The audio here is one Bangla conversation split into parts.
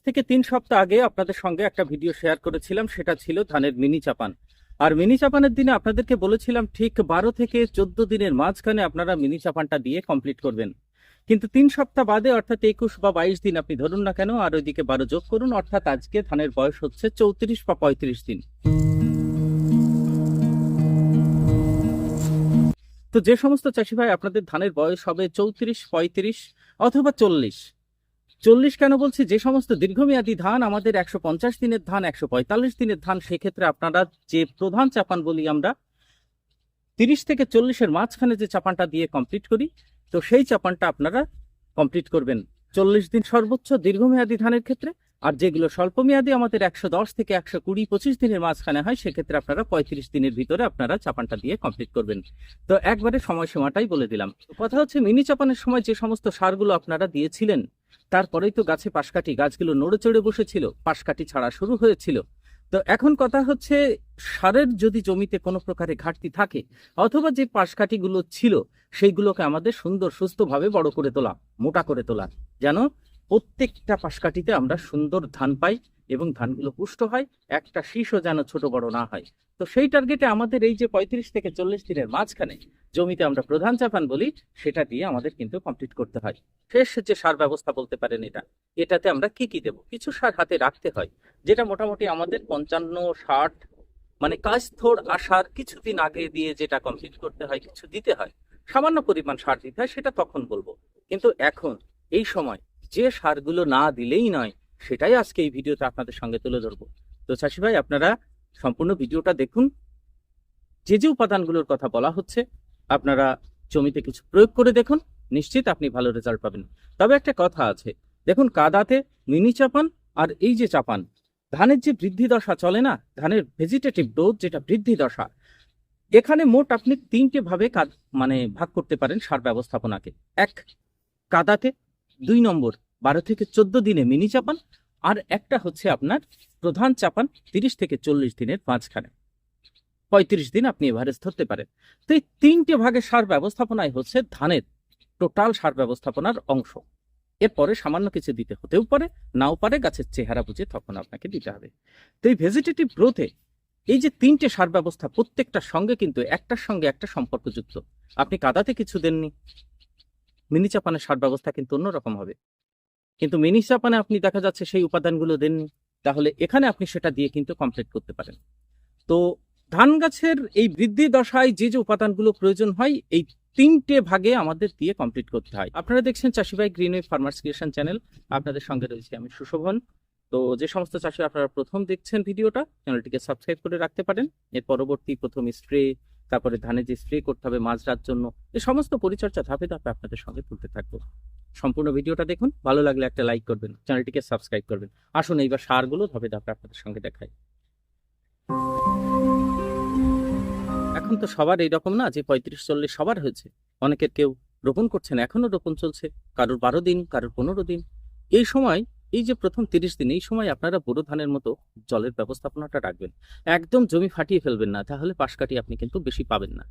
থেকে 3 সপ্তাহ আগে আপনাদের সঙ্গে একটা ভিডিও শেয়ার করেছিলাম, সেটা ছিল ধানের মিনি চাপান। আর মিনি চাপানের দিনে আপনাদেরকে বলেছিলাম ঠিক 12 থেকে 14 দিনের মাঝখানে আপনারা মিনি চাপানটা দিয়ে কমপ্লিট করবেন। কিন্তু 3 সপ্তাহ বাদে অর্থাৎ 21 বা 22 দিন আপনি ধরুন না কেন, আর ওইদিকে 12 যোগ করুন, অর্থাৎ আজকে ধানের বয়স হচ্ছে 34 বা 35 দিন। তো যে সমস্ত চাষি ভাই আপনাদের ধানের বয়স হবে 34, 35 অথবা 40, 40 কেন বলছি, যে সমস্ত দীর্ঘমেয়াদী ধান আমাদের 150 দিনের ধান, 145 দিনের ধান, সেক্ষেত্রে আপনারা যে প্রধান চাপান বলি আমরা 30 থেকে 40-এর মাঝখানে যে চাপানটা দিয়ে কমপ্লিট করি, তো সেই চাপানটা আপনারা কমপ্লিট করবেন 40 দিন সর্বোচ্চ দীর্ঘমেয়াদী ধানের ক্ষেত্রে। আর যেগুলো স্বল্পমেয়াদী আমাদের 110 থেকে 120, 25 দিনের মাঝখানে হয়, সেক্ষেত্রে আপনারা 35 দিনের ভিতরে আপনারা চাপানটা দিয়ে কমপ্লিট করবেন। তো একবারে সময়সীমাটাই বলে দিলাম। কথা হচ্ছে মিনি চাপানের সময় যে সমস্ত সারগুলো আপনারা দিয়েছিলেন, তারপরেই তো গাছে পাশকাঠি, গাছগুলো নড়ে চড়ে বসেছিল, পাশকাঠি ছাড়া শুরু হয়েছিল। তো এখন কথা হচ্ছে, সারের যদি জমিতে কোনো প্রকারে ঘাটতি থাকে, অথবা যে পাশকাঠিগুলো ছিল সেইগুলোকে আমাদের সুন্দর সুস্থভাবে বড় করে তোলা, মোটা করে তোলা, যেন প্রত্যেকটা পাশকাঠিতে আমরা সুন্দর ধান পাই এবং ধানগুলো পুষ্ট হয়, একটা শীষও যেন ছোট বড় না হয়। তো সেই টার্গেটে আমাদের এই যে 35 থেকে 40 দিনের মাঝখানে জমিতে আমরা প্রধান চাপান বলি, সেটা দিয়ে আমাদের কিন্তু কমপ্লিট করতে হয়। শেষ যে সার ব্যবস্থা বলতে পারেন, এটাতে আমরা কি কি দেবো, কিছু সার হাতে রাখতে হয়, যেটা মোটামুটি আমাদের 55-60, মানে কাজ থোড় আসার কিছুদিন আগে দিয়ে যেটা কমপ্লিট করতে হয়, কিছু দিতে হয়, সামান্য পরিমাণ সার দিতে হয়, সেটা তখন বলবো। কিন্তু এখন এই সময় যে সারগুলো না দিলেই নয়, সেটাই আজকে এই ভিডিওতে আপনাদের সঙ্গে তুলে ধরবো। তো চাষি ভাই আপনারা সম্পূর্ণ ভিডিওটা দেখুন। যে যে উপাদানগুলোর কথা বলা হচ্ছে আপনারা জমিতে কিছু প্রয়োগ করে দেখুন, নিশ্চিত আপনি ভালো রেজাল্ট পাবেন। তবে একটা কথা আছে, দেখুন কাদাতে মিনি চাপান আর এই যে চাপান, ধানের যে বৃদ্ধি দশা চলে না, ধানের ভেজিটেটিভ গ্রোথ যেটা বৃদ্ধি দশা, এখানে মোট আপনি 3টে ভাবে মানে ভাগ করতে পারেন সার ব্যবস্থাপনাকে। এক, কাদাতে; 2 নম্বর 12 থেকে 14 দিনে মিনি চাপান; আর একটা হচ্ছে আপনার প্রধান চাপান 30 থেকে 40 দিনের মাঝখানে, 35 দিন আপনি এভারেজ ধরতে পারেন। তো এই 3টে ভাগে সার ব্যবস্থাপনায় হচ্ছে ধানের টোটাল সার ব্যবস্থাপনার অংশ। এরপরে সামান্য কিছু দিতে হতেও পারে, নাও পারে, গাছের চেহারা বুঝে তখন আপনাকে দিতে হবে। তো এই ভেজিটেটিভ গ্রোথে এই যে 3টে সার ব্যবস্থা, প্রত্যেকটার সঙ্গে কিন্তু একটার সঙ্গে একটা সম্পর্কযুক্ত। আপনি কাদাতে কিছু দেননি, মিনি চাপানের সার ব্যবস্থা কিন্তু অন্যরকম হবে। কিন্তু মিনি চাপানে আপনি দেখা যাচ্ছে সেই উপাদানগুলো দেননি, তাহলে এখানে আপনি সেটা দিয়ে কিন্তু কমপ্লিট করতে পারেন। তো ধান গাছের এই বৃদ্ধি দশায় যে যে উপাদানগুলো প্রয়োজন হয়, এই 3টে ভাগে আমাদের দিয়ে কমপ্লিট করতে হয়। আপনারা দেখছেন চাষি ভাই গ্রিনওয়ে ফার্মার্স ক্রিয়েশন চ্যানেল, আপনাদের সঙ্গে রয়েছে আমি সুশোভন। তো যে সমস্ত চাষি আপনারা প্রথম দেখছেন ভিডিওটা, চ্যানেলটিকে সাবস্ক্রাইব করে রাখতে পারেন। এর পরবর্তী প্রথম স্প্রে, তারপরে ধানে যে স্প্রে করতে হবে মাজরার জন্য, এই সমস্ত পরিচর্যা ধাপে ধাপে আপনাদের সঙ্গে তুলতে থাকবো। সম্পূর্ণ ভিডিওটা দেখুন, ভালো লাগলে একটা লাইক করবেন, চ্যানেলটিকে সাবস্ক্রাইব করবেন। আসুন এইবার সারগুলো ধাপে ধাপে আপনাদের সঙ্গে দেখাই। এখন তো সবার এইরকম না যে 35-40 সবার হয়েছে, অনেকের কেউ রোপণ করছেন, এখনো রোপণ চলছে, কারোর 12 দিন, কারোর 15 দিন। এই সময়, এই যে প্রথম 30 দিন, এই সময় আপনারা বোরো ধানের মতো জলের ব্যবস্থাপনাটা রাখবেন। একদম জমি ফাটিয়ে ফেলবেন না, তাহলে পাশকাঠি আপনি কিন্তু বেশি পাবেন না,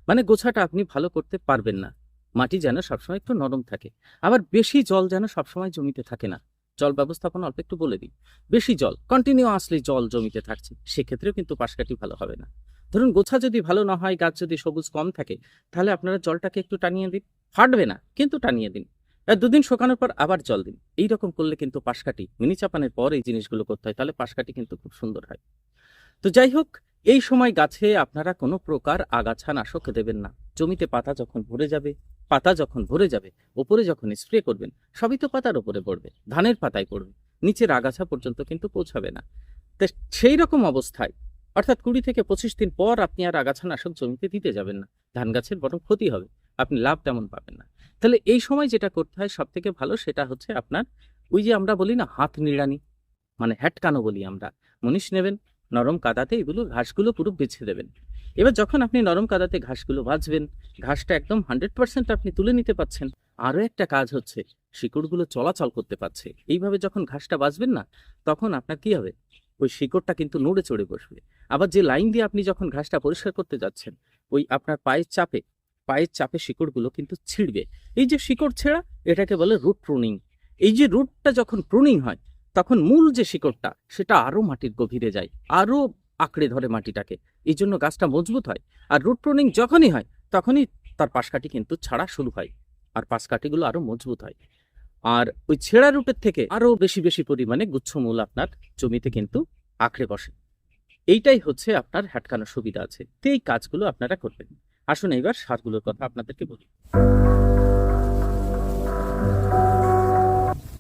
মানে গোছাটা আপনি ভালো করতে পারবেন না। মাটি যেন সবসময় একটু নরম থাকে, আবার বেশি জল যেন সবসময় জমিতে থাকে না। জল ব্যবস্থাপনা অল্প একটু বলে দিই। বেশি জল, কন্টিনিউয়াসলি জল জমিতে থাকছে, সেক্ষেত্রেও কিন্তু পাশকাঠি ভালো হবে না। ধরুন গোছা যদি ভালো না হয়, গাছ যদি সবুজ কম থাকে, তাহলে আপনারা জলটাকে একটু টানিয়ে দিন, ফাটবে না কিন্তু টানিয়ে দিন। আর 2 দিন শুকানোর পর আবার জল দিন। এইরকম করলে কিন্তু পাশকাঠি, মিনি চাপানের পর এই জিনিসগুলো করতে হয়, তাহলে পাশকাঠি কিন্তু খুব সুন্দর হয়। তো যাই হোক, এই সময় গাছে আপনারা কোনো প্রকার আগাছা নাশক দেবেন না। জমিতে পাতা যখন ভরে যাবে, ওপরে যখন স্প্রে করবেন, সবই তো পাতার ওপরে পড়বে, ধানের পাতায় পড়বে, নিচের আগাছা পর্যন্ত কিন্তু পৌঁছাবে না। তো সেই রকম অবস্থায়, অর্থাৎ 20 থেকে 25 দিন পর আপনি আর আগাছা নাশক জমিতে দিতে যাবেন না, ধান গাছের বরং ক্ষতি হবে, আপনি লাভ তেমন পাবেন না। তাহলে এই সময় যেটা করতে হয় সব থেকে ভালো, সেটা হচ্ছে আপনার ওই যে আমরা বলি না হাত নিড়ানি, মানে হ্যাটকানো বলি আমরা, মুনিশ নেবেন, নরম কাদাতে এগুলো ঘাসগুলো পুরো বেছে দেবেন। এবার যখন আপনি নরম কাদাতে ঘাসগুলো বাছবেন, ঘাসটা একদম 100% আপনি তুলে নিতে পাচ্ছেন। আরও একটা কাজ হচ্ছে, শিকড়গুলো চলাচল করতে পারছে। এইভাবে যখন ঘাসটা বাছবেন না, তখন আপনার কি হবে, ওই শিকড়টা কিন্তু নড়ে চড়ে বসবে। আবার যে লাইন দিয়ে আপনি যখন ঘাসটা পরিষ্কার করতে যাচ্ছেন, ওই আপনার পায়ের চাপে শিকড়গুলো কিন্তু ছিঁড়বে। এই যে শিকড় ছেঁড়া, এটাকে বলে রুট প্রুনিং। এই যে রুটটা যখন প্রুনিং হয়, তখন মূল যে শিকড়টা সেটা আরো মাটির গভীরে যায়, আরো আঁকড়ে ধরে মাটিটাকে, এই জন্য গাছটা মজবুত হয়। আর রুট প্রুনিং যখনই হয় তখনই তার পাশকাঠি কিন্তু ছাড়া শুরু হয়, আর পাশকাঠিগুলো আরো মজবুত হয়। আর ওই ছেঁড়া রুটের থেকে আরো বেশি বেশি পরিমাণে গুচ্ছমূল আপনার জমিতে কিন্তু আঁকড়ে বসে। এইটাই হচ্ছে আপনার হ্যাটকানোর সুবিধা আছে। তো এই কাজগুলো আপনারা করবেন। আসুন এইবার সারগুলোর কথা আপনাদেরকে বলি।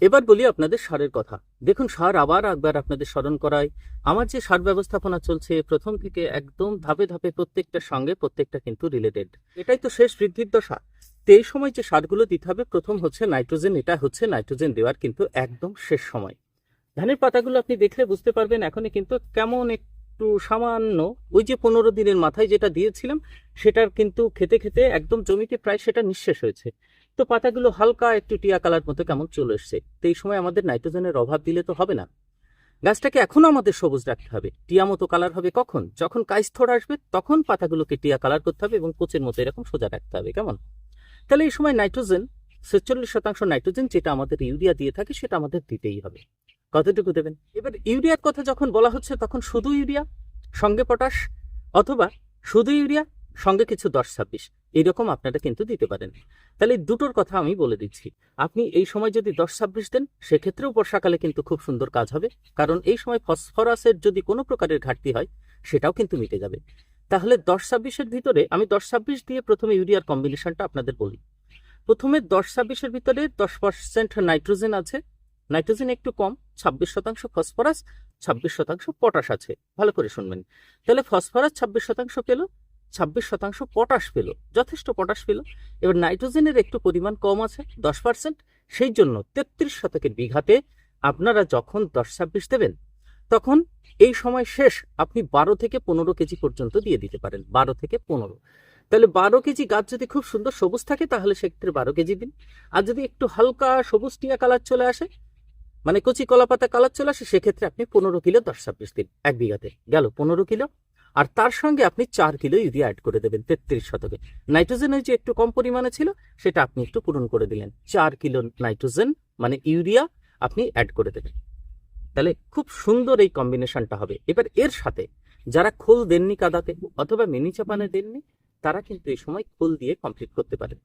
এবার বলি আপনাদের সারের কথা। দেখুন, সার আবার একবার আপনাদের স্মরণ করায়, আমার যে সার ব্যবস্থাপনা চলছে প্রথম থেকে একদম ধাপে ধাপে প্রত্যেকটার সঙ্গে প্রত্যেকটা কিন্তু রিলেটেড। এটাই তো শেষ বৃদ্ধির দশা। তো এই সময় যে সারগুলো দিতে হবে, প্রথম হচ্ছে নাইট্রোজেন। এটা হচ্ছে নাইট্রোজেন দেওয়ার কিন্তু একদম শেষ সময়। ধানের পাতাগুলো আপনি দেখলে বুঝতে পারবেন এখনই কিন্তু কেমন একটু সামান্য, ওই যে 15 দিনের মাথায় যেটা দিয়েছিলাম সেটার কিন্তু খেতে খেতে একদম জমিতে প্রায় সেটা নিঃশেষ হয়েছে। তো পাতাগুলো হালকা একটু টিয়া কালার মতো কেমন চলে এসছে। তো এই সময় আমাদের নাইট্রোজেনের অভাব দিলে তো হবে না। গাছটাকে এখনো আমাদের সবুজ রাখতে হবে। টিয়া মতো কালার হবে কখন? যখন কাইস্থর আসবে তখন পাতাগুলোকে টিয়া কালার করতে হবে এবং কোচের মতো এরকম সোজা রাখতে হবে। কেমন? তাহলে এই সময় নাইট্রোজেন 46% নাইট্রোজেন যেটা আমাদের ইউরিয়া দিয়ে থাকে সেটা আমাদের দিতেই হবে। কতটুকু দেবেন? এবার ইউরিয়ার কথা যখন বলা হচ্ছে তখন শুধু ইউরিয়া সঙ্গে পটাশ, অথবা শুধু ইউরিয়া সঙ্গে কিছু 10-26 এইরকম আপনারা কিন্তু দিতে পারেন। তাহলে দুটোর কথা আমি বলে দিচ্ছি। আপনি এই সময় যদি 10-26 দেন সেক্ষেত্রেও বর্ষাকালে কিন্তু খুব সুন্দর কাজ হবে, কারণ এই সময় ফসফরাসের যদি কোনো প্রকারের ঘাটতি হয় সেটাও কিন্তু মিটে যাবে। তাহলে 10-26-এর ভিতরে আমি 10-26 দিয়ে প্রথমে ইউরিয়ার কম্বিনেশনটা আপনাদের বলি। প্রথমে 10-26-এর ভিতরে 10% নাইট্রোজেন আছে, নাইট্রোজেন একটু কম, 26% ফসফরাস, 26% পটাশ আছে। ভালো করে শুনবেন। তাহলে ফসফরাস 26% পেল, 26% পটাশ পেল, যথেষ্ট পটাশ পেল। এবার নাইট্রোজেনের একটু পরিমাণ কম আছে 10%, সেই জন্য 33 শতকের বিঘাতে আপনারা যখন 10-26 দেবেন তখন এই সময় শেষ আপনি 12 থেকে 15 কেজি পর্যন্ত দিয়ে দিতে পারেন। 12 থেকে 15। তাহলে 12 কেজি গাছ যদি খুব সুন্দর সবুজ থাকে তাহলে সেক্ষেত্রে 12 কেজি দিন। আর যদি একটু হালকা সবুজ টিয়া কালার চলে আসে, মানে কচি কলা পাতা কালার চলে আসে, সেক্ষেত্রে আপনি 15 কিলো 10-26 দিন। এক বিঘাতে গেল 15 কিলো। আর তার সঙ্গে আপনি 4 কিলো ইউরিয়া অ্যাড করে দেবেন 33 শতকে। নাইট্রোজেনের যে একটু কম পরিমাণে ছিল সেটা আপনি একটু পূরণ করে দিলেন। 4 কিলো নাইট্রোজেন মানে ইউরিয়া আপনি অ্যাড করে দেবেন। তাহলে খুব সুন্দর এই কম্বিনেশনটা হবে। এবার এর সাথে যারা খোল দেননি কাদাতে অথবা মিনি চাপানে দেননি, তারা কিন্তু এই সময় খোল দিয়ে কমপ্লিট করতে পারেন।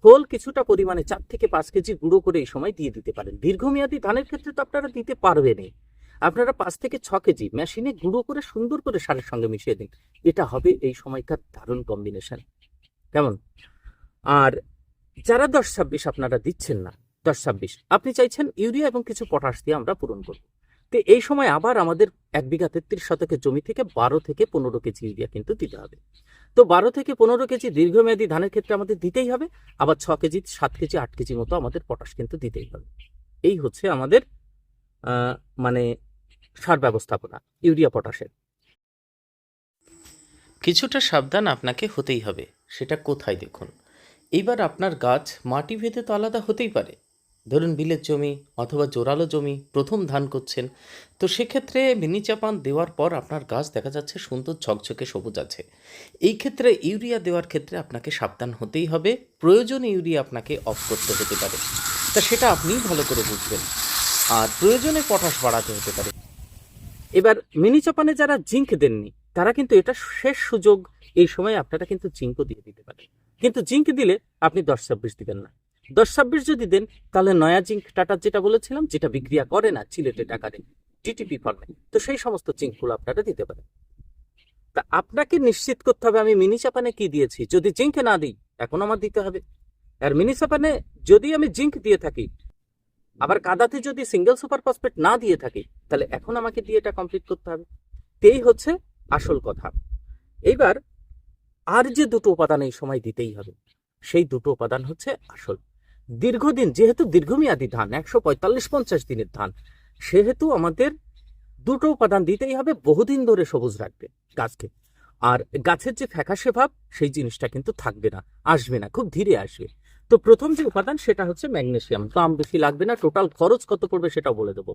খোল কিছুটা পরিমাণে 4 থেকে 5 কেজি গুঁড়ো করে এই সময় দিয়ে দিতে পারেন। দীর্ঘমেয়াদী ধানের ক্ষেত্রে তো আপনারা দিতে পারবেনই। আপনারা 5 থেকে 6 কেজি মেশিনে গুঁড়ো করে সুন্দর করে সারের সঙ্গে মিশিয়ে দিন। এটা হবে এই সময়কার দারুণ কম্বিনেশন। কেমন? আর যারা 10-26 আপনারা দিচ্ছেন না, 10-26 আপনি চাইছেন ইউরিয়া এবং কিছু পটাশ দিয়ে আমরা পূরণ করব। তো এই সময় আবার আমাদের 1 বিঘা 33 শতকের জমি থেকে 12 থেকে 15 কেজি ইউরিয়া কিন্তু দিতে হবে। তো 12 থেকে 15 কেজি দীর্ঘমেয়াদী ধানের ক্ষেত্রে আমাদের দিতেই হবে। আবার 6 কেজি 7 কেজি 8 কেজি মতো আমাদের পটাশ কিন্তু দিতেই হবে। এই হচ্ছে আমাদের মানে সার ব্যবস্থাপনা ইউরিয়া পটাশের। কিছুটা সাবধান আপনাকে হতেই হবে। সেটা কোথায় দেখুন। এইবার আপনার গাছ মাটি ভেদে তো আলাদা হতেই পারে। ধরুন বিলের জমি অথবা জোরালো জমি, প্রথম ধান করছেন, তো সেক্ষেত্রে মিনি চাপান দেওয়ার পর আপনার গাছ দেখা যাচ্ছে সুন্দর ঝকঝকে সবুজ আছে। এই ক্ষেত্রে ইউরিয়া দেওয়ার ক্ষেত্রে আপনাকে সাবধান হতেই হবে। প্রয়োজনে ইউরিয়া আপনাকে অফ করতে হতে পারে, তা সেটা আপনিই ভালো করে বুঝবেন। আর প্রয়োজনে পটাশ বাড়াতে হতে পারে। এবার মিনি চাপানে যারা জিঙ্ক দেননি তারা কিন্তু এটা শেষ সুযোগ। এই সময় আপনারা কিন্তু জিঙ্কও দিয়ে দিতে পারেন, কিন্তু জিঙ্ক দিলে আপনি 10-26 দিবেন না। 10-26 যদি দেন তাহলে নয়া জিঙ্ক টাটার যেটা বলেছিলাম, যেটা বিক্রিয়া করে না সিলেটেড আকারে টিটিপি ফর্মে, তো সেই সমস্ত জিঙ্কগুলো আপনারা দিতে পারেন। তা আপনাকে নিশ্চিত করতে হবে আমি মিনি চাপানে কি দিয়েছি। যদি জিঙ্ক না দিই এখন আমার দিতে হবে। আর মিনি চাপানে যদি আমি জিঙ্ক দিয়ে থাকি, আবার কাদাতে যদি সিঙ্গেল সুপার ফসফেট না দিয়ে থাকি, তাহলে এখন আমাকে দিয়ে এটা কমপ্লিট করতে হবে। এই হচ্ছে আসল কথা। এইবার আর যে দুটো উপাদান এই সময় দিতেই হবে, সেই দুটো উপাদান হচ্ছে আসল। দীর্ঘদিন যেহেতু দীর্ঘমেয়াদী ধান 145-50 দিনের ধান, সেহেতু আমাদের দুটো উপাদান দিতেই হবে। বহুদিন ধরে সবুজ রাখবে গাছকে। আর গাছের যে ফ্যাকাশে ভাব সেই জিনিসটা কিন্তু থাকবে না, আসবে না, খুব ধীরে আসবে। তো প্রথম যে উপাদান সেটা হচ্ছে ম্যাগনেসিয়াম। দাম বেশি লাগবে না, টোটাল খরচ কত পড়বে সেটাও বলে দেবো।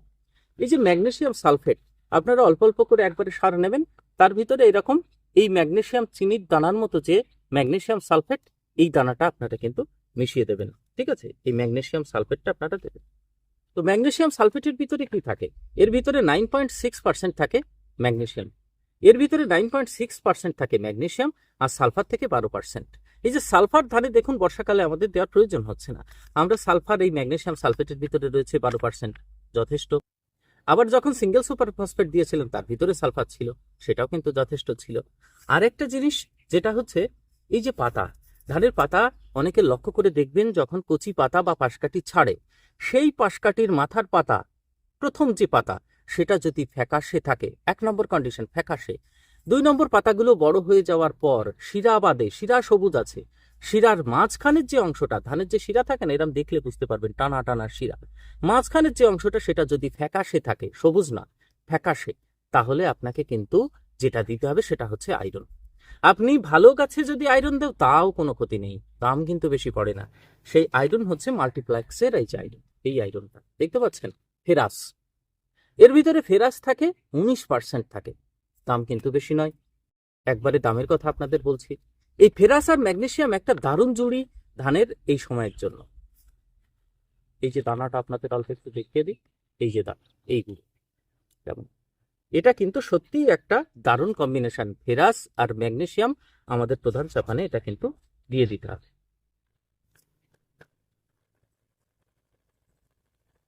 এই যে ম্যাগনেসিয়াম সালফেট, আপনারা অল্প অল্প করে একবারে সার নেবেন, তার ভিতরে এরকম এই ম্যাগনেসিয়াম চিনির দানার মতো যে ম্যাগনেসিয়াম সালফেট, এই দানাটা আপনারা কিন্তু মিশিয়ে দেবেন। ঠিক আছে? এই ম্যাগনেসিয়াম সালফেটটা আপনারা দেবেন। তো ম্যাগনেসিয়াম সালফেটের ভিতরে কি থাকে? এর ভিতরে 9.6% থাকে ম্যাগনেসিয়াম, এর ভিতরে 9.6% থাকে ম্যাগনেসিয়াম, আর সালফার থেকে 12%। এই যে সালফার ধানে দেখুন বর্ষাকালে আমাদের দেওয়ার প্রয়োজন হচ্ছে না, আমরা সালফার এই ম্যাগনেসিয়াম সালফেটের ভিতরে রয়েছে 12%, যথেষ্ট। আবার যখন সিঙ্গেল সুপার ফসফেট দিয়েছিলেন তার ভিতরে সালফার ছিল, সেটাও কিন্তু যথেষ্ট ছিল। আরেকটা জিনিস যেটা হচ্ছে এই যে পাতা, ধানের পাতা অনেকে লক্ষ্য করে দেখবেন যখন কচি পাতা বা পাশকাঠি ছাড়ে, সেই পাশকাঠির মাথার পাতা, প্রথম যে পাতা সেটা যদি ফ্যাকাশে থাকে, 1 নম্বর কন্ডিশন ফ্যাকাশে। 2 নম্বর পাতাগুলো বড় হয়ে যাওয়ার পর শিরা বাদে, শিরা সবুজ আছে, শিরার মাঝখানের যে অংশটা, ধানের যে শিরা থাকে না, এরকম দেখলে বুঝতে পারবেন টানা টানা শিরা, মাঝখানের যে অংশটা সেটা যদি ফ্যাকাশে থাকে, সবুজ না ফ্যাকাশে, তাহলে আপনাকে কিন্তু যেটা দিতে হবে সেটা হচ্ছে আয়রন। আপনি ভালো গাছে যদি আয়রন দেও তাও কোনো ক্ষতি নেই, দাম কিন্তু বেশি পড়ে না। সেই আয়রন হচ্ছে মাল্টিপ্লেক্সের এই যে আয়রন, এই আয়রনটা দেখতে পাচ্ছেন, ফেরাস। এর ভিতরে ফেরাস থাকে 19% থাকে, দাম কিন্তু বেশি নয়। একবারে দামের কথা আপনাদের বলছি। এই ফেরাস আর ম্যাগনেসিয়াম একটা দারুণ জুড়ি ধানের এই সময়ের জন্য। এই যে দানাটা আপনাদের অল্প একটু দেখিয়ে দিই, এই যে দানা, এইগুলো কেমন, এটা কিন্তু সত্যিই একটা দারুণ কম্বিনেশন। ফেরাস আর ম্যাগনেসিয়াম আমাদের প্রধান চাপানে এটা কিন্তু দিয়ে দিতে হবে।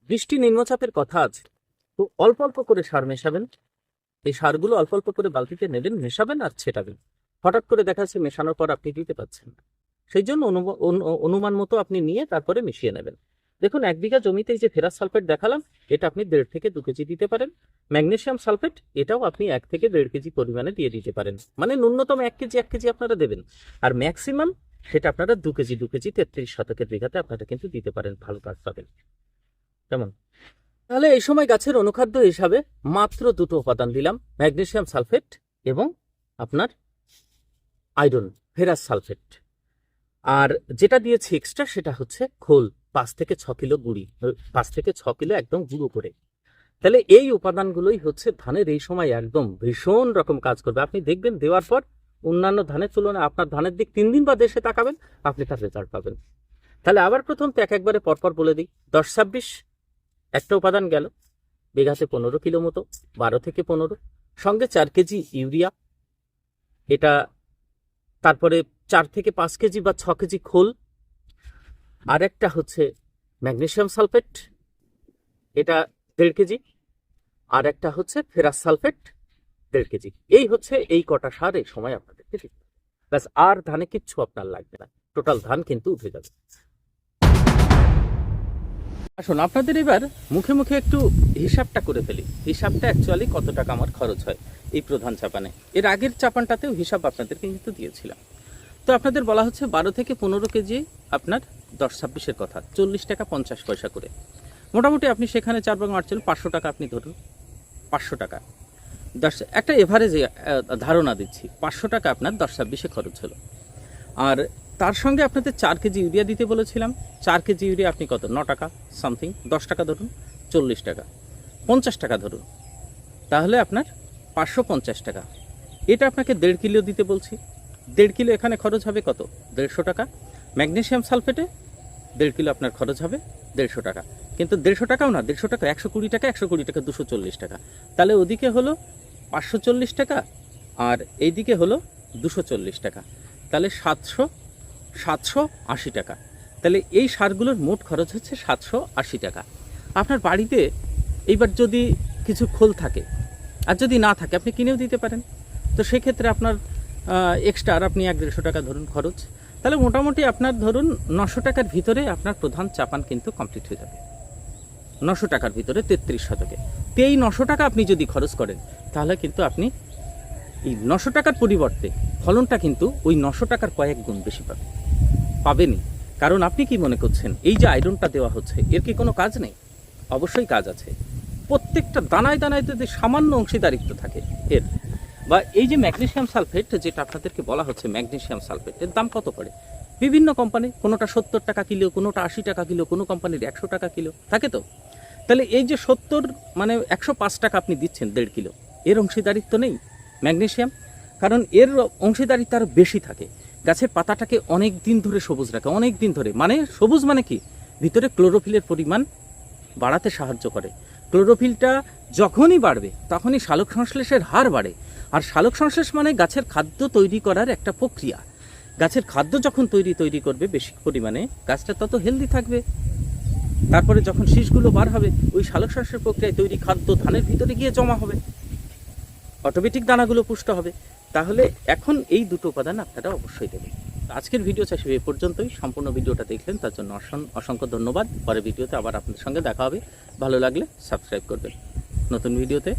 বৃষ্টি নিম্নচাপের কথা আছে, তো অল্প অল্প করে সার মেশাবেন। এই সারগুলো অল্প অল্প করে বালতিতে নেবেন, মেশাবেন আর ছেটাবেন। হঠাৎ করে দেখা যাচ্ছে মেশানোর পর আপনি দিতে পারছেন না, সেই জন্য অনুমান মতো আপনি নিয়ে তারপরে মিশিয়ে নেবেন। দেখুন 1 বিঘা জমিতে এই যে ফেরাস সালফেট দেখালাম, এটা আপনি 1.5 থেকে 2 কেজি দিতে পারেন। ম্যাগনেসিয়াম সালফেট এটাও আপনি 1 থেকে 1.5 কেজি পরিমাণে দিয়ে দিতে পারেন, মানে ন্যূনতম 1 কেজি আপনারা দেবেন, আর ম্যাক্সিমাম সেটা আপনারা 2 কেজি 33 শতকের বিঘাতে আপনারা কিন্তু দিতে পারেন, ভালো কাজ পাবেন। কেমন? তাহলে এই সময় গাছের অনুখাদ্য হিসাবে মাত্র 2টো উপাদান দিলাম, ম্যাগনেসিয়াম সালফেট এবং আপনার আয়রন ফেরাস সালফেট। আর যেটা দিয়েছি এক্সট্রা সেটা হচ্ছে খোল, 5 থেকে 6 কিলো গুঁড়ি, 5 থেকে 6 কিলো একদম গুঁড়ো করে। তাহলে এই উপাদানগুলোই হচ্ছে ধানের এই সময় একদম ভীষণ রকম কাজ করবে। আপনি দেখবেন দেওয়ার পর অন্যান্য ধানের তুলনায় আপনার ধানের দিক 3 দিন বাদে এসে তাকাবেন, আপনি তার রেজাল্ট পাবেন। তাহলে আবার প্রথম তো একবারে পরপর বলে দিই, 10-26 একটা উপাদান গেল, বিঘাতে 15 কিলো মতো, 12 থেকে 15, সঙ্গে 4 কেজি ইউরিয়া, এটা তারপরে 4 থেকে 5 কেজি বা 6 কেজি খোল, আর একটা হচ্ছে ম্যাগনেসিয়াম সালফেট, এটা 1.5 কেজি, আর একটা হচ্ছে ফেরাস সালফেট 1.5 কেজি। এই হচ্ছে এই কটা সার এই সময় আপনাদেরকে দিতে হবে, ব্যাস। আর ধানে কিচ্ছু আপনার লাগবে না, টোটাল ধান কিন্তু উঠে যাবে। আসুন আপনাদের এবার মুখে মুখে একটু হিসাবটা করে ফেলি, হিসাবটা অ্যাকচুয়ালি কত টাকা আমার খরচ হয় এই প্রধান চাপানে। এর আগের চাপানটাতেও হিসাব আপনাদেরকে কিন্তু দিয়েছিলাম। তো আপনাদের বলা হচ্ছে 12 থেকে 15 কেজি আপনার 10-26-এর কথা, 40 টাকা 50 পয়সা করে। মোটামুটি আপনি সেখানে 4 ভাগ 8 500 টাকা আপনি ধরুন, 500 টাকা 10, একটা এভারেজে ধারণা দিচ্ছি, 500 টাকা আপনার 10-26-এ খরচ হলো। আর তার সঙ্গে আপনাদের 4 কেজি ইউরিয়া দিতে বলেছিলাম, 4 কেজি ইউরিয়া আপনি কত, 9 টাকা সামথিং, 10 টাকা ধরুন, 40 টাকা, 50 টাকা ধরুন, তাহলে আপনার 550 টাকা। এটা আপনাকে 1.5 কিলো দিতে বলছি, 1.5 কিলো এখানে খরচ হবে কত, 150 টাকা। ম্যাগনেসিয়াম সালফেটে 1.5 কিলো আপনার খরচ হবে 150 টাকা, কিন্তু 150 টাকাও না, 150 টাকা 120 টাকা, 120 টাকা 240 টাকা। তাহলে ওদিকে হলো 540 টাকা আর এইদিকে হলো 240 টাকা, তাহলে 780 টাকা। তাহলে এই সারগুলোর মোট খরচ হচ্ছে 780 টাকা। আপনার বাড়িতে এইবার যদি কিছু খোল থাকে আর যদি না থাকে আপনি কিনেও দিতে পারেন, তো সেক্ষেত্রে আপনার এক্সট্রা আর আপনি 150 টাকা ধরুন খরচ, তাহলে মোটামুটি আপনার ধরুন 900 টাকার ভিতরে আপনার প্রধান চাপান কিন্তু কমপ্লিট হয়ে যাবে, 900 টাকার ভিতরে 33 শতকে। তো এই 900 টাকা আপনি যদি খরচ করেন তাহলে কিন্তু আপনি এই 900 টাকার পরিবর্তে ফলনটা কিন্তু ওই 900 টাকার কয়েক গুণ বেশি পাবেনই। কারণ আপনি কি মনে করছেন এই যে আয়রনটা দেওয়া হচ্ছে এর কি কোনো কাজ নেই? অবশ্যই কাজ আছে, প্রত্যেকটা দানায় দানায় যদি সামান্য অংশীদারিত্ব থাকে এর। বা এই যে ম্যাগনেসিয়াম সালফেট যেটা আপনাদেরকে বলা হচ্ছে, ম্যাগনেসিয়াম সালফেটের দাম কত পড়ে বিভিন্ন কোম্পানি, কোনোটা 70 টাকা কিলো, কোনোটা 80 টাকা কিলো, কোনো কোম্পানির 100 টাকা কিলো থাকে। তো তাহলে এই যে 70 মানে 105 টাকা আপনি দিচ্ছেন 1.5 কিলো, এর অংশীদারিত্ব নেই ম্যাগনেসিয়াম, কারণ এর অংশীদারিত্ব আরও বেশি থাকে। গাছের পাতাটাকে অনেক দিন ধরে সবুজ রাখে, অনেক দিন ধরে, মানে সবুজ মানে কি, ভিতরে ক্লোরোফিলের পরিমাণ বাড়াতে সাহায্য করে। ক্লোরোফিলটা যখনই বাড়বে তখনই সালোক সংশ্লেষের হার বাড়ে। আর সালোক সংশ্লেষ মানে গাছের খাদ্য তৈরি করার একটা প্রক্রিয়া। গাছের খাদ্য যখন তৈরি করবে বেশি পরিমাণে, গাছটা তত হেলদি থাকবে। তারপরে যখন শীষগুলো বার হবে, ওই সালোক সংশ্লেষ প্রক্রিয়ায় তৈরি খাদ্য ধানের ভিতরে গিয়ে জমা হবে, অটোমেটিক দানাগুলো পুষ্ট হবে। তাহলে এখন এই দুটো উপাদান আপনারা অবশ্যই দেবেন। আজকের ভিডিও চাষি এই পর্যন্তই। সম্পূর্ণ ভিডিওটা দেখলেন তার জন্য অসংখ্য ধন্যবাদ। পরের ভিডিওতে আবার আপনাদের সঙ্গে দেখা হবে। ভালো লাগলে সাবস্ক্রাইব করবেন। নতুন ভিডিওতে